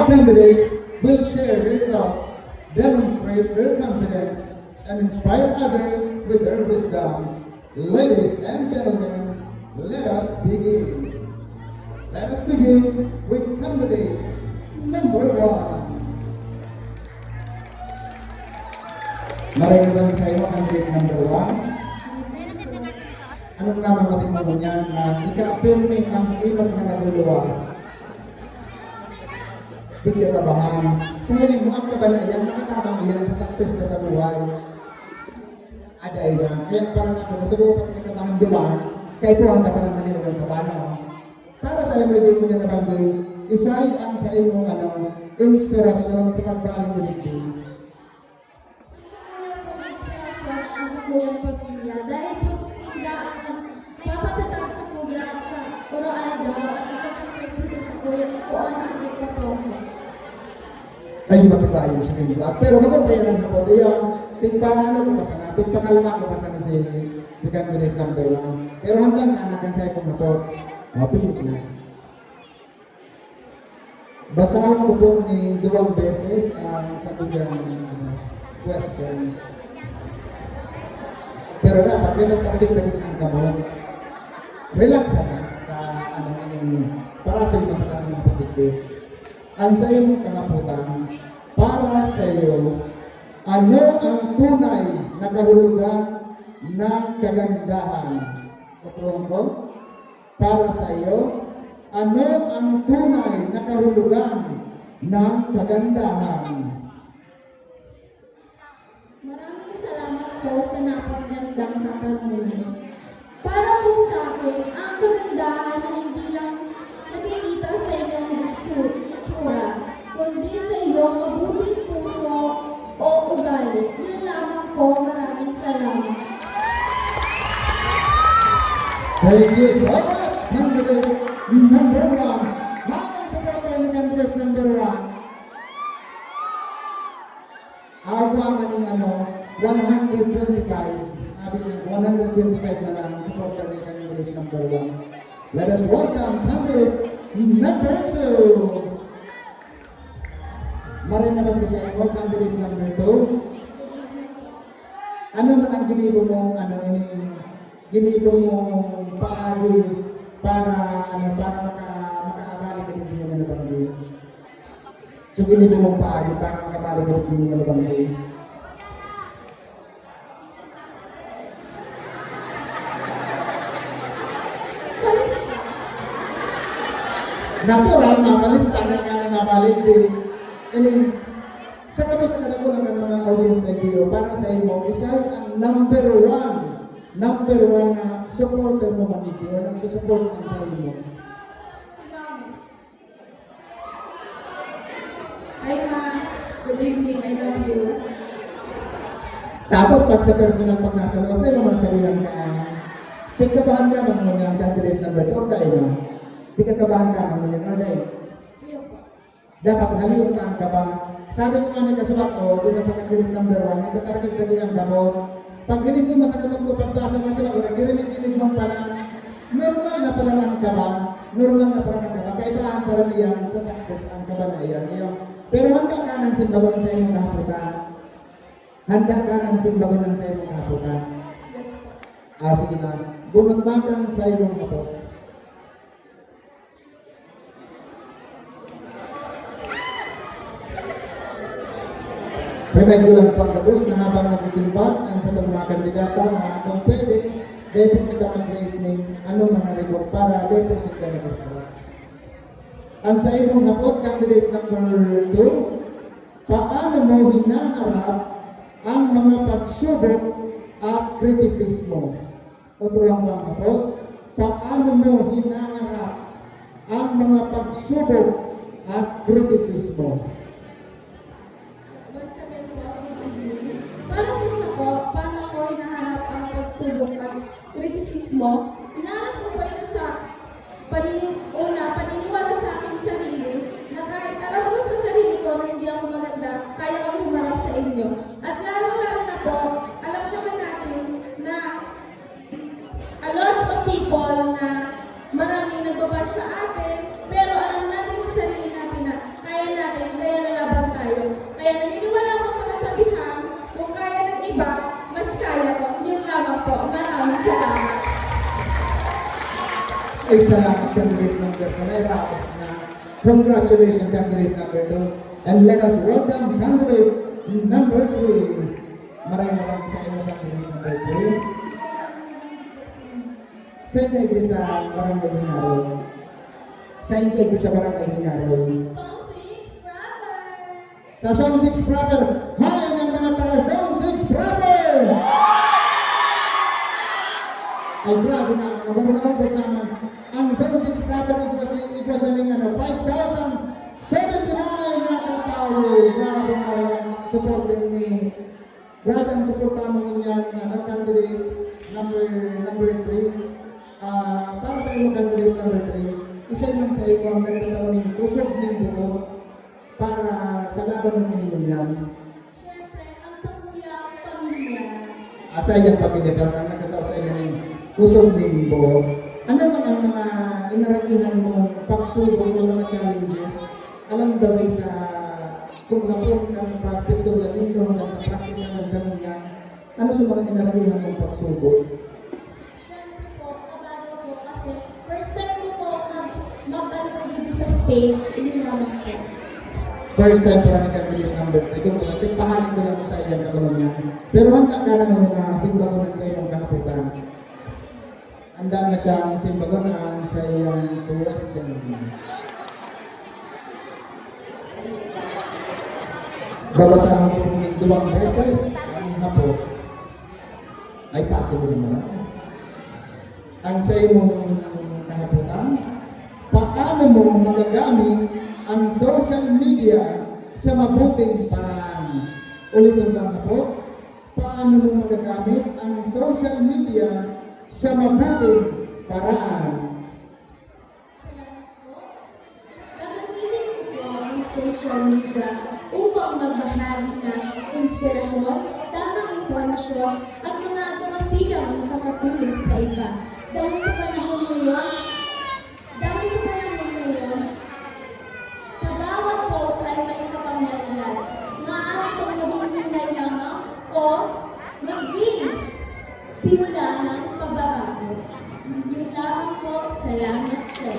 Candidates will share their thoughts, demonstrate their confidence, and inspire others with their wisdom. Ladies and gentlemen, let us begin. Let us begin with candidate number 1. Maraming sa iyo, candidate number 1. Anong namamating mo niya na ika-affirming ang ilog na naluluwas? Di ka kabahan. Sa hiling mo, ang kabanayan, nakasabang iyan sa success ka sa buhay. Aday na. Kaya parang ako, masubukan ka kabahan dumaan, kahit po handa pa ng halino ng kabano. Para sa iyo, may ko niya nabanggay, isay ang sa iyong inspirasyon sa pagbaling mo dito. Sa kuyang pamilya dahil po sila ang papatatag sa kuya sa Oroaldo at nagsasakripisyo sa kuya kung ano ang ito po. Ay matibayan sa kanila. Pero maguntayan ang hapon yung tigpangano ko pa sana, tigpakalma ko pa sana si candidate number 1. Pero hanggang anakan sa ikong hapon, pilit na. Basahan ko po ni 2 beses ang sa tugang questions. Pero dapat yung target-target ang kamon. Relax na para sa iyo masakang mga patikit. Ang sa iyong kangaputan, para sa iyo, ano ang tunay na kahulugan ng kagandahan? Patuloy ko, para sa iyo, ano ang tunay na kahulugan ng kagandahan? Maraming salamat po sa napakagandang katanungan. Para po sa akin, ang kagandahan ay hindi lang nakikita sa inyong itsura, kundi sa iyong mabuting puso o ugali. Yun lamang po, maraming salamat. Thank you so much, candidate number 1. Manang supporter ni candidate number 1. Agawa maning 125. Sabi niya, 125 na lang supporter ni candidate number 1. Let us welcome candidate number 2. Marin na ba sa iyo, candidate number 2? Ano man ang ginibo mo, ginibo mo paagi para makaabali ka din mo na nabanggit. So ginibo mo paagi para makaabali ka din mo na nabanggit. Natural, mapalista na nga mabalik din. And sa kadagulan ng mga audience na video, para sa inyo, isa ang number 1 na supporter mo man dito, nagsusupport man sa inyo. Hi ma, good evening, I love you. Tapos pag sa personal pag nasa labas, tayo naman sabihan ka, tigkabahan ka man mo ng candidate number 4, dahil mo. Tigkabahan ka man mo ng orday. Dapat haliyon ka ang kabang. Sabi ko nga nagkasabak ko, kung sa candidate number 1, nagtatarget ka din ang gamot. Pag hilig mo masagamot ko, pagpasa mo sa mga girinig-ginig mo pala, normal na pala ng kabang, normal na pala ng kabang. Kaibahan pala niyan sa success ang kabang na iyan. Pero handa ka ng simbagon sa iyong kahaputan. Handa ka ng simbagon sa iyong kahaputan. Yes po. Sige na. Bunot na kang sa iyong kapot. Remember lang pagkabos na habang nagsisimpan ang sa mga kandidata na kung pwede, dahil kita mag-create ng mga report para dahil sa kita mag-isara. Ang sa imong hapot, candidate number 2, paano mo hinaharap ang mga pagsubok at kritisismo? Otro ang hapot, paano mo hinaharap ang mga pagsubok at kritisismo? Para po sa ko, paano ko hinaharap ang pagsubok at kritisismo, hinaharap ko po ito sa paniniwala sa aking sarili na kahit alam ko sa sarili ko na hindi ako maganda, kaya ko humarap sa inyo. At lalo-lalo na po, alam naman natin na a lots of people na maraming nagbabash sa atin, pero alam natin sa sarili natin na kaya natin, kaya nalaban tayo. Kaya naniniwala ako sa kasabihan, kung kaya ng iba, mas kaya ko. Yun lamang po. Maraming salamat. Ay, salamat candidate number 2. Nairaos na. Congratulations candidate number 2. And let us welcome candidate number 3. Maraming naman sa inyo candidate number 3. Sa inyo sa Barangay Hinaro. Sa inyo sa Barangay Hinaro. Song 6, brother! Sa Zone 6 proper, hi ng mga taga Zone 6 proper! Ay grabe na, baru naubos naman. Ang Zone 6 proper, ito sa ning 5,079 na katao. Grabe na rin ang supporter ni, grabe ang supporta mo niyan, candidate number 3. Para sa iyo candidate number 3, isa man sa iyo ang nagtataon ng kusog ng buo para sa laban ng ininunyan. Siyempre, ang sampuyang pamilya. Asa iyang pamilya para nang nagtataon sa iyo ng kusog ng buo. Ano man ang mga inaragihan mong pagsubok ng mga challenges? Alam daw sa kung napun kang pagpinto ng lindo hanggang sa practice hanggang sa mga ano sa mga inaragihan mong pagsubok? Siyempre po, kabado po kasi first time ko po mag-ano dito sa stage, inilamang po. First time para ni candidate number 3. Kung bakit pahanin ko lang sa iyang kabalungan. Pero handa ka naman na simbagonan sa iyong kahaputan. Handa na siyang simbagonan sa iyong question. Babasahan ko po ng 2 beses ang hapot. Ay possible naman. Ang sa iyong kahaputan, paano mo magagamit ang social media sa mabuting paraan? Ulit ang hapot, paano mo magagamit ang social media sa mabuting paraan? Salamat po. Gagamitin ko po ang social media upang magbahagi ng inspirasyon, tamang informasyon, at mga kasigang makakatulong sa iba. Dahil sa panahon ngayon, sa bawat post ay may kapangyarihan. Maaari itong maging hinay lamang o maging simula ng pagbabago. Yun lamang po, salamat po.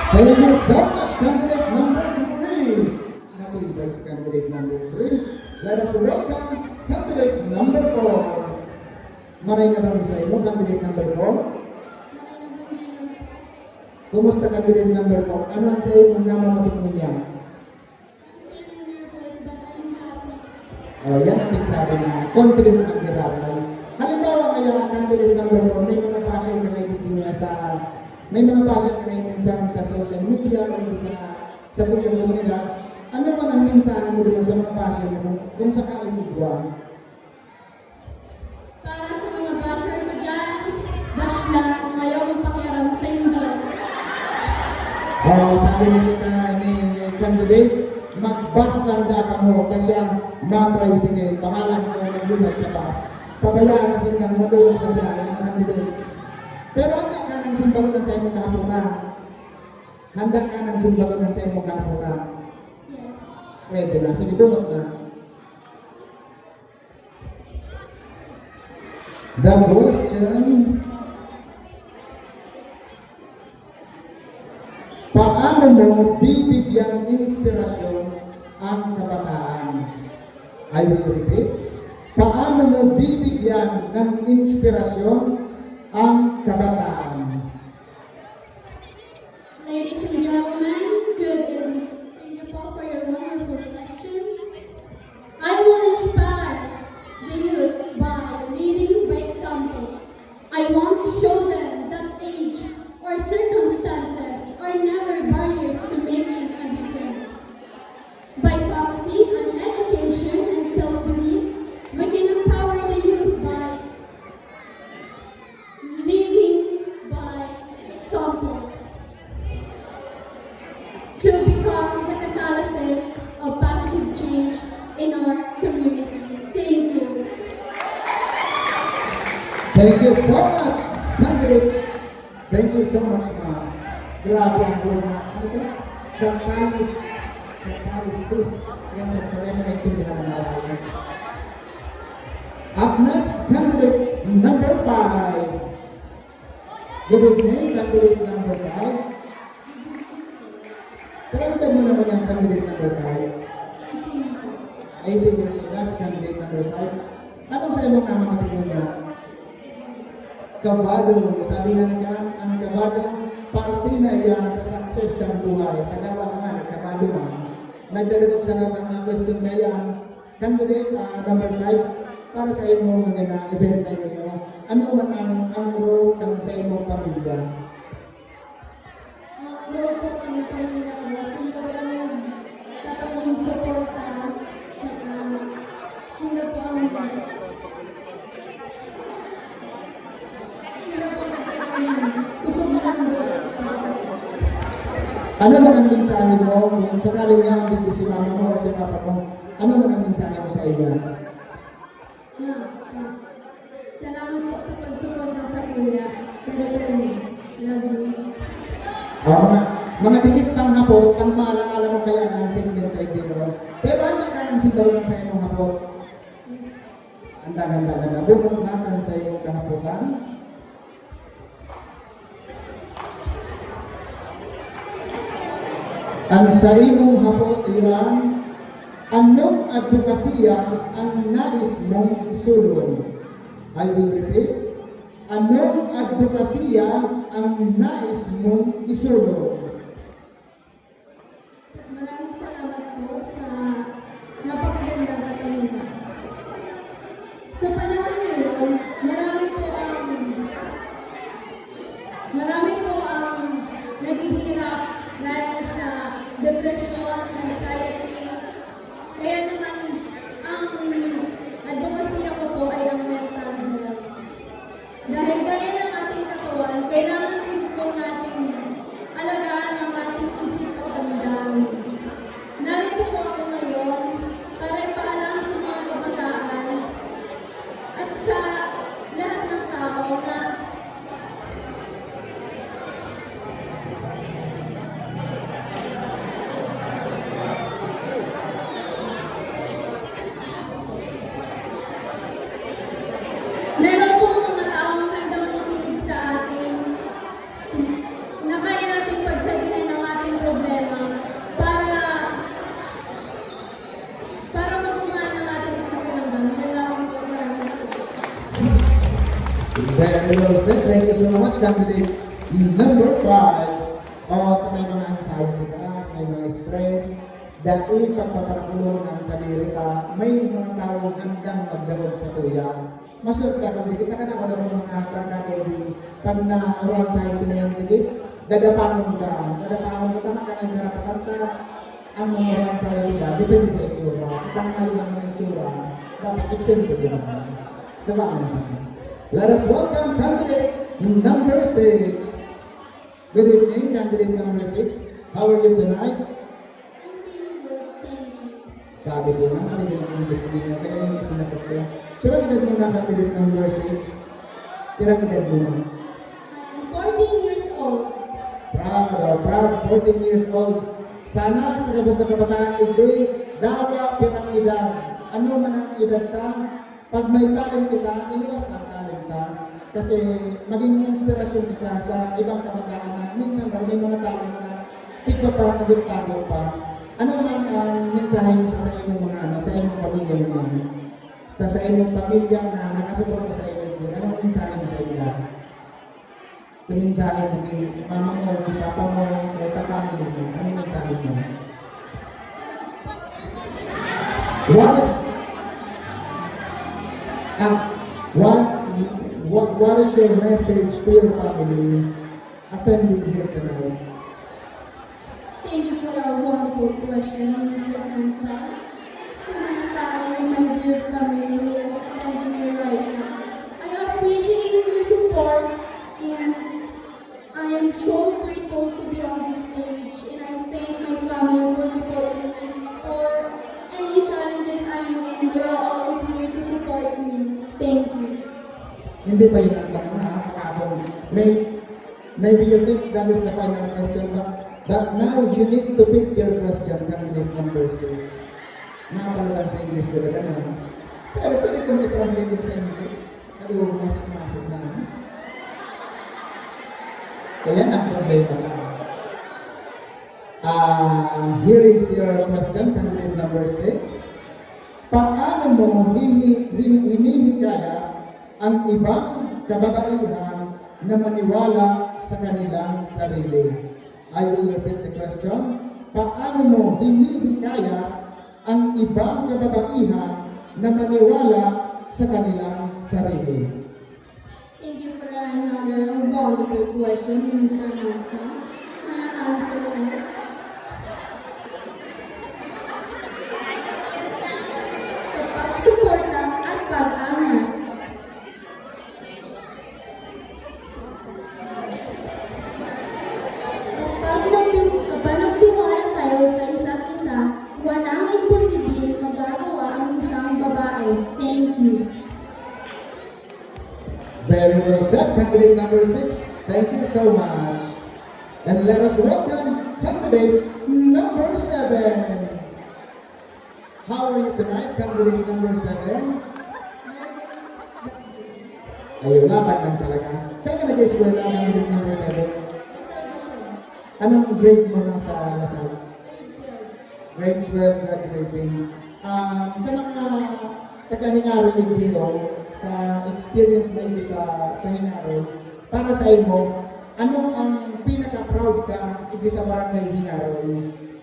Thank you so much, candidate number 3. Happy Vice candidate number 3. Let us welcome candidate number 4. Maray na bang isa mo, candidate number 4? Kumusta candidate number 4? Ano ang sa iyo kung namamating mo niya? Yan ang sabi na confident ang giraray. Halimbawa kaya candidate number 4, may mga passion ka ngayon din sa sa social media o sa tuyong komunidad. Ano man ang mensahe mo naman sa mga passion mo kung sakaling igwa? Para sa mga basher ko dyan, bash lang, ayaw kong pakiaram sa inyo. Sabi ni candidate, mag-bus lang ka mo kasi ma-tricycle. Bahala ka kayo maglumat sa bus. Pabayaan kasi ng madulang sa biyahe ng candidate. Pero handa ka ng simbagonan sa imong kahaputan. Handa ka ng simbagonan sa imong kahaputan. Yes. Ready na. Sige, bunot na. The question, paano mo bibigyan inspirasyon ang kabataan? I will repeat. Paano mo bibigyan ng inspirasyon ang kabataan? Ladies and gentlemen, good evening. Thank you all for your wonderful question. I will inspire the youth by leading by example. I want to show them that age or circumstances are never barriers to making a difference. By focusing on education and self-belief, we can empower the youth by leading by example to become the catalyst of positive change in our community. Thank you. Thank you so much, candidate. Thank you so much, ma'am. Grabe ang buong na. Catalysis. Yan sa kaya mo naintindihan ng marami. Up next, candidate number 5. Good evening, candidate number 5. Pagkakita mo naman yung candidate number 5. 18 years old na si candidate number 5. Anong sa imong nama katingin niya? Kabado. Sabi nga niya, ang kabado, parte na yan sa success ng buhay. Kadawa nga, kabado man. Nagdadagot sa mga question kaya, candidate number 5, para sa imong mga event na inyo, ano man ang role kang sa imong pamilya? Role ko kami pamilya, sino po ang tatawang suporta, sino po ang gusto mo lang Ano man ang mensahe mo, kung sakaling nga ang si mama mo o si papa mo, ano man ang mensahe mo sa iya? Salamat po sa pagsuporta sa kuya. Pero love you. Mga dikit pang hapon, pang maalaala mo kaya ng segment ay dito. Pero handa ka ng simbaro ng sa iyong hapon. Handa na. Bunot natin sa iyong kahaputan. Ang sa imong hapon iyan, anong advokasya ang nais mong isulong? I will repeat. Anong advokasya ang nais mong isulong? Maraming salamat po sa napakagandang katanungan. Sa panahon ngayon, marami po ang naghihirap dahil sa depression, anxiety. Kaya naman, ang advokasya ko po ay ang mental health. Dahil gaya ng ating katawan, kailangan din po natin alagaan ang ating isip at damdamin. Narito po ako ngayon para ipaalam sa mga kabataan at sa lahat ng tao na meron pong mga taong handang makinig sa atin na kaya nating pagsabihin ang ating problema para magumaan ang ating pakiramdam. Yan lang po. Maraming salamat. Very well said. Thank you so much, candidate number 5. Sa may mga anxiety ka, sa may mga stress, dahil pagpapakulong ng sarili ka, may mga taong handang magdarog sa tuya. Maswerte ka kung dikit na ka na wala ng mga pagkakadi. Pag na-oral anxiety na yung dikit, dadapangon ka. Tama ka ng karapatan ka. Ang mga oral anxiety ka, depende sa itsura. Kitang mali ng mga itsura, dapat eksento din naman. Sama sa akin. Let us welcome candidate number 6. Good evening, candidate number 6. How are you tonight? I'm feeling good. Thank you. Sabi ko na, hindi ng English, hindi na, kaya English na ko. Pero ang edad mo na, candidate number 6. Pero ang edad mo na. I'm 14 years old. Proud, 14 years old. Sana sa kabos na kabataan igdoy, dawa pirang edad. Ano man ang edad ka, pag may talent kita, iniwas na ang talent ka. Kasi maging inspirasyon kita sa ibang kabataan na minsan daw may mga talent na tigba para tagong-tago pa. Ano man ang mensahe mo sa imong mga sa imong pamilya mo? Sa imong pamilya na nakasuporta sa iyo, ano ang mensahe mo sa ila? Sa mensahe mo kay mama mo, kay papa mo, o sa family mo, ano ang mensahe mo? What is your message to your family attending here tonight? Thank you for a wonderful question, Mr. Ansa. To my family, my dear family who is attending me right now, I appreciate your support and I am so grateful to be on this stage and I thank my family for supporting me. For any challenges I'm in, they are always here to support me. Thank you. Hindi pa yun ang tanong na kapag maybe you think that is the final question, but But now you need to pick your question, candidate number 6. Nakapalaban sa English talaga na. Pero pwede kong i-translate yun sa English. Pero masik-masik na. Kaya ang problema lang. Here is your question, candidate number 6. Paano mo hinihikaya ang ibang kababaihan na maniwala sa kanilang sarili? I will repeat the question. Paano mo hinihikaya ang ibang kababaihan na maniwala sa kanilang sarili? Thank you for another wonderful question, Mr. Manson. My answer is sa pagsuporta at pag-angat. Kapag nagtiwala tayo sa isa't isa, walang imposibleng magagawa ang isang babae. Thank you. Very well said, candidate number 6. Thank you so much. And let us welcome candidate number 7. How are you tonight, candidate number 7? Ayun, laban lang talaga. Saan ka nag-eskwela, candidate number 7? Anong grade mo na sa Lasal? Grade 12 graduating. Sa mga taga-Hingaro dito, sa experience mo hindi sa Hingaro, para sa imo, ano ang pinaka-proud ka hindi sa Barangay Hingaro?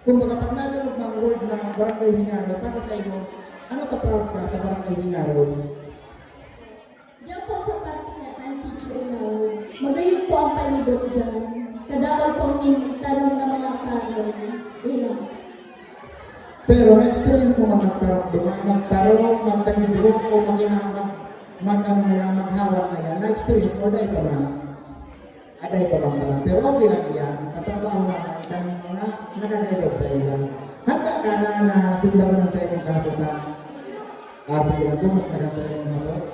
Kung baka pag nalunod ng word na Barangay Hingaro, para sa imo, ano ka-proud ka sa Barangay Hingaro? Diyan po sa partinatan si Chunaw. Magayod po ang palibot dyan. Kadakal po ang tanong ng mga parol. Pero na-experience mo magtarong, magtagibok o maghawak na yan, na-experience mo, dahil pa ba? Dahil pa bang pala. Pero okay lang yan, natrabaho naman ang mga nakakaedad sa ilan. Handa ka na simba ko ng sa iyong kaputan. Sige na, bumot na ka sa iyong kapot.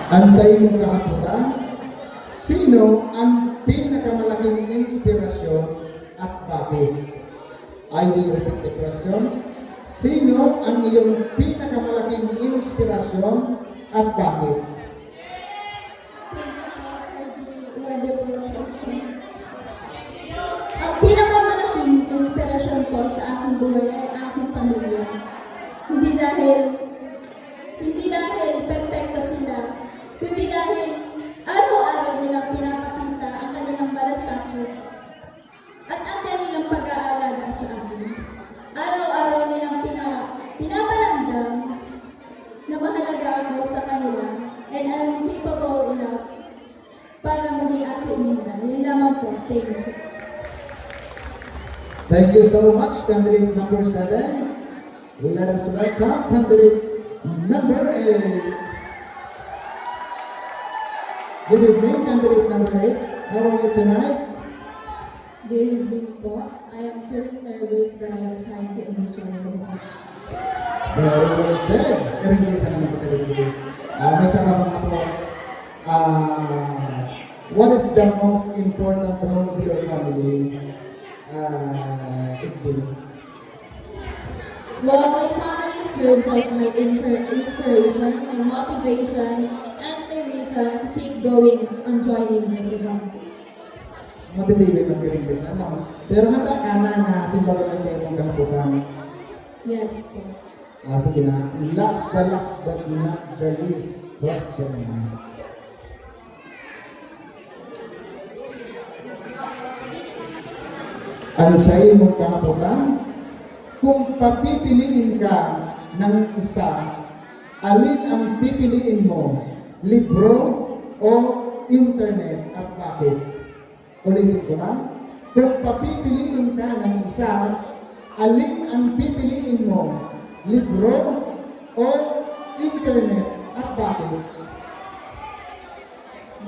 Ang sa iyong kahaputan, sino ang pinakamalaking inspirasyon at bakit? I will repeat the question. Sino ang iyong pinakamalaking inspirasyon at bakit? Wonderful question. Ang pinakamalaking inspirasyon po sa aking buhay ay aking pamilya. Hindi dahil perfecto sila, kundi dahil araw-araw nilang pinapakita ang kanilang malasakit at ang kanilang pag-aalaga sa akin. Araw-araw nilang pinaparamdam na mahalaga ako sa kanila and I'm capable enough para maging akin nila. Yun lamang po. Thank you. Thank you so much, candidate number 7. Let us welcome candidate number 8. Good evening, candidate number 8. How are you tonight? Good evening po. I am feeling nervous but I am trying to enjoy the moment. Very well said. Karilisan naman kita dito. May sarap ako. What is the most important role of your family? Well, my family serves as my inspiration, my motivation, and my reason to keep going on joining this event. Matitibay ng karilisan, no? Pero handa ka na simbolo na sa iyong kahaputan. Yes po. Sige na. The last but not the least question. Ang sa iyong kahaputan, kung papipiliin ka ng isa, alin ang pipiliin mo? Libro o internet at bakit? Ulitin ko na. Kung papipiliin ka ng isa, alin ang pipiliin mo? Libro o internet at bakit?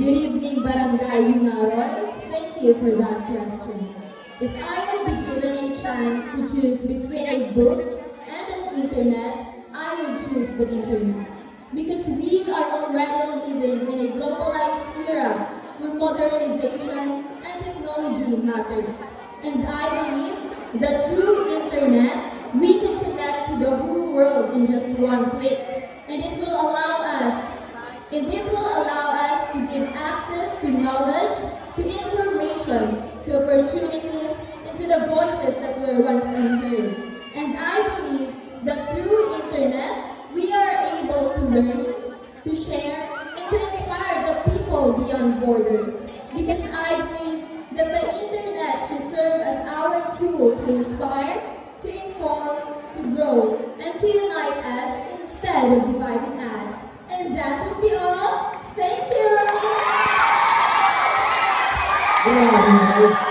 Good evening, Barangay Hingaro. Thank you for that question. If I would be given a chance to choose between a book and an internet, I would choose the internet. Because we are already living in a globalized era where modernization and technology matters. And I believe that through internet, we can connect to the whole world in just one click. And it will allow us to give access to knowledge, to information, to opportunities, and to the voices that were once unheard. And I believe that through internet, we are able to learn, to share, and to inspire the people beyond borders. Because I believe that the internet should serve as our tool to inspire, to inform, to grow, and to unite us instead of dividing us. And that would be all. Thank you! Grabe.